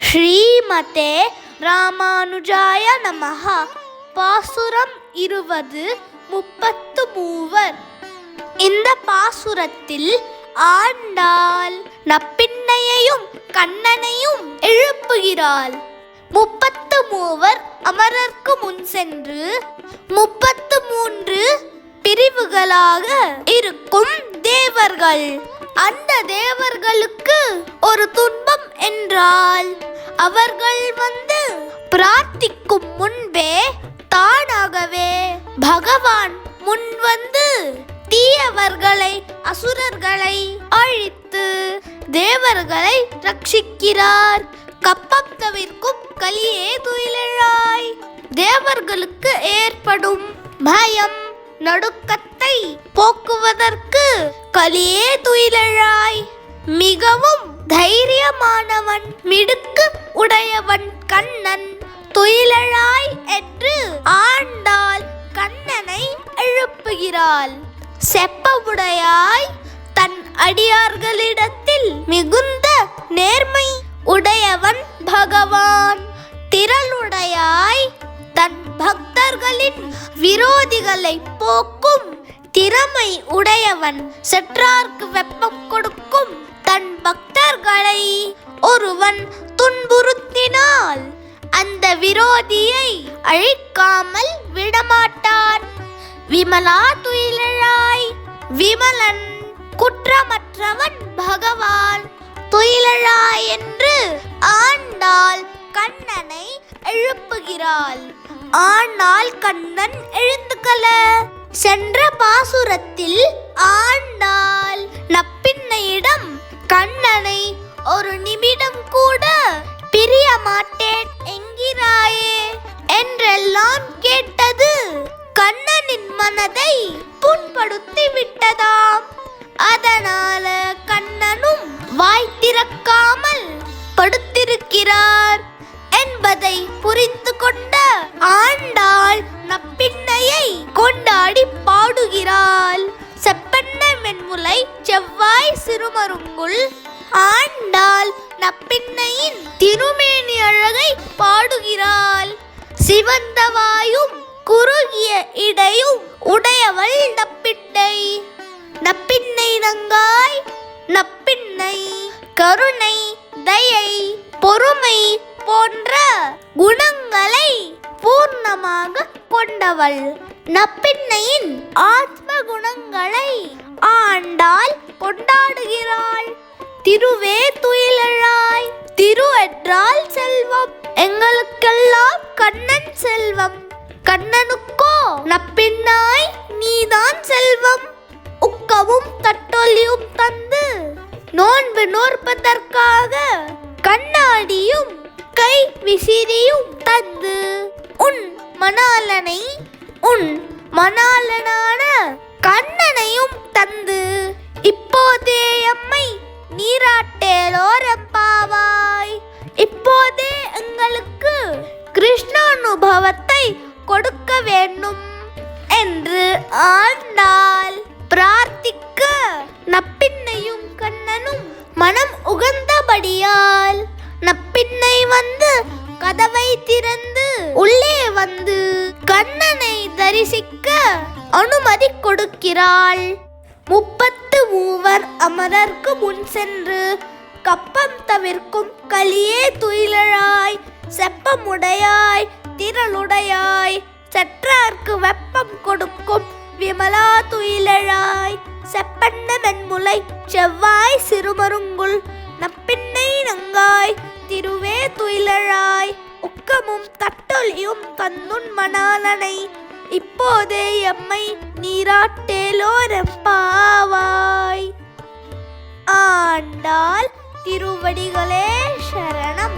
ஸ்ரீமதே ராமானுஜாய நமஹ. பாசுரம் 20 33. இந்த பாசுரத்தில் ஆண்டாள் நப்பின்னையையும் கண்ணனையும் எழுப்புகிறாள். 33 அமரர்க்கு முன் சென்று 33 பிரிவுகளாக இருக்கும் தேவர்கள். அந்த தேவர்களுக்கு ஒரு துன்பம் என்றால் அவர்கள் வந்து பிரார்த்திக்கும் முன்பே தானாகவே பகவான் முன் வந்து தீயவர்களை அசுரர்களை அழித்து தேவர்களை ரட்சிக்கிறார். கப்பம் தவிர்க்கும் கலியே துயிலெழாய். தேவர்களுக்கு ஏற்படும் பயம் நடுக்கத்தை போக்குவதற்கு கலியே துயிலெழாய். மிகவும் தைரியமானவன் மிடுக்கு உடையவன் கண்ணன். துயிலெழாய் என்று ஆண்டாள் கண்ணனை எழுப்புகிறாள். செப்பவுடையாய் தன் அடியார்களிடத்தில் மிகுந்த நேர்மை உடையவன் பகவான். திரளுடையாய் தன் பக்தர்களின் விரோதிகளை போக்கும் திறமை உடையவன். செற்றார்க்கு வெப்பம் கொடுக்கும் தன் பக்தர்களை ஒருவன் துன்புறுத்தினால் அந்த விரோதியை அழிக்காமல் விடமாட்டான். விமலா துயிலெழாய். விமலன் குற்றமற்றவன் பகவான். துயிலெழாய் என்று ஆண்டாள் கண்ணனை எழுப்புகிறாள். ஆனால் கண்ணன் எழுந்துக்கல. சென்ற பாசுரத்தில் ஆண்டாள் நப்பின்னையிடம் கண்ணனை ஒரு நிமிடம் கூட பிரிய மாட்டேன் என்கிறாயே என்றெல்லாம் கேட்டது கண்ணனின் மனதை புண்படுத்தி விட்டதாம். அதனால கண்ணனும் வாய் திறக்காமல் படுத்திருக்கிறார் என்பதை புரிந்து கொண்ட ஆண்டாள் நப்பின்னையை கொண்டாடி பாடுகிறாள். செப்பெண்ண மென்முலை செவ்வாய் சிறுமருங்குல். ஆண்டாள் நப்பின்னையின் திருமேனி அழகை பாடுகிறாள். சிவந்த வாயும் குறுகிய இடையும் உடையவள் நப்பின்னை. நப்பின்னை நங்காய். நப்பின்னை கருணை தயை பொறுமை போன்ற குணங்களை பூர்ணமாக கொண்டவள். நப்பின்னையின் ஆத்ம குணங்களை ஆண்டாள் கொண்டாடுகிறாள். திருவே துயிலெழாய். திரு என்றால் செல்வம். எங்களுக்கெல்லாம் கண்ணன் செல்வம். கண்ணனுக்கோ நப்பின்னாய் நீதான் செல்வம். உக்கவும் தட்டொலியும் தந்து நோன்பு நோற்பதற்காக கண்ணாடியும் கை விசிறியும் தந்து உன் மணாளனான கண்ணனையும் தந்து இப்போதே எம்மை நீராட்டேலோரெம்பாவாய். இப்போதே எங்களுக்கு கிருஷ்ணானுபவத்தை கொடுக்க வேண்டும் என்று ஆண்டாள் பிரார்த்திக்க நப்பின்னையும் கண்ணனும் மனம் உகந்தபடியால் நப்பின்னை வந்து கதவை திறந்து உள்ளே வந்து கண்ணனை தரிசிக்க அனுமதி கொடுக்கிறாள். 33 அமரர்க்கு முன் சென்று கப்பம் தவிர்க்கும் கலியே துயிலெழாய். செப்பமுடையாய் திரளுடையாய் செற்றார்க்கு வெப்பம் கொடுக்கும் விமலா துயிலெழாய். செப்பெண்ண மென்முலை செவ்வாய் சிறுமருங்குல். நப்பின்னை நங்காய். திருவே துயிலெழாய். உக்கமும் தட்டொலியும் தந்துன் மணாளனை இப்போதே எம்மை நீராட்டேலோரெம்பாவாய். ஆண்டாள் திருவடிகளே சரணம்.